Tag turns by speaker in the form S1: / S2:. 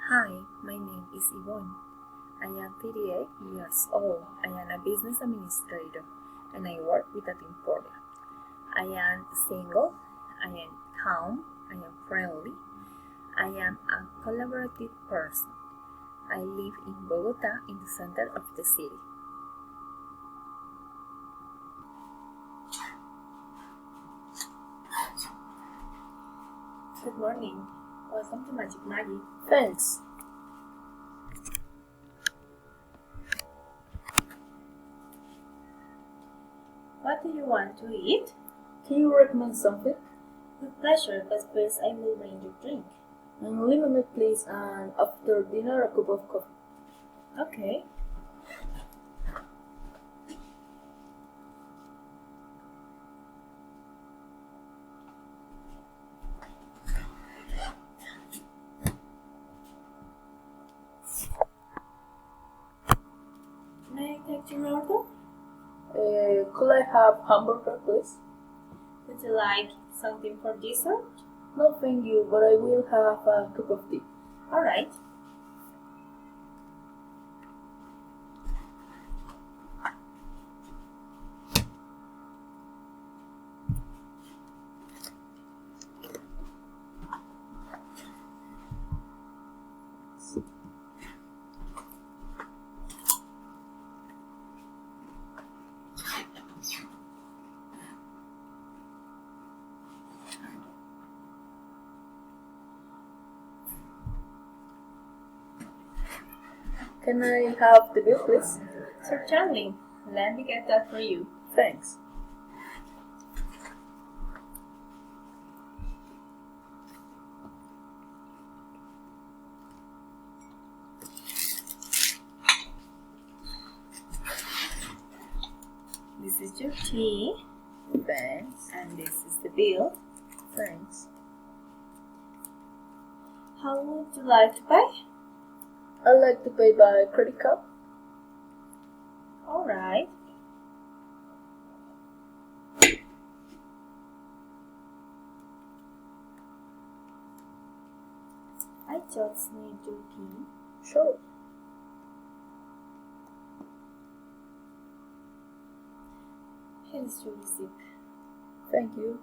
S1: Hi, my name is Yvonne. I am 38 years old. I am a business administrator and I work with a Emporia. I am single, I am calm, I am friendly, I am a collaborative person. I live in Bogota in the center of the city. Good morning. Welcome to Magic Maggie.
S2: Thanks.
S1: What do you want to eat?
S2: Can you recommend something?
S1: With pleasure, but first I will bring you drink.
S2: Lemonade, please, and after dinner, a cup of coffee.
S1: Okay. May I take your order?
S2: Could I have hamburger, please?
S1: Would you like something for dessert?
S2: No, thank you, but I will have a cup of tea.
S1: Alright.
S2: Can I have the bill, please?
S1: Certainly. Let me get that for you.
S2: Thanks.
S1: This is your tea,
S2: Thanks.
S1: and this is the bill.
S2: Thanks.
S1: How would you like to pay?
S2: I'd like to pay by credit card.
S1: Alright. I just need your tea.
S2: Sure.
S1: Here is your receipt.
S2: Thank you.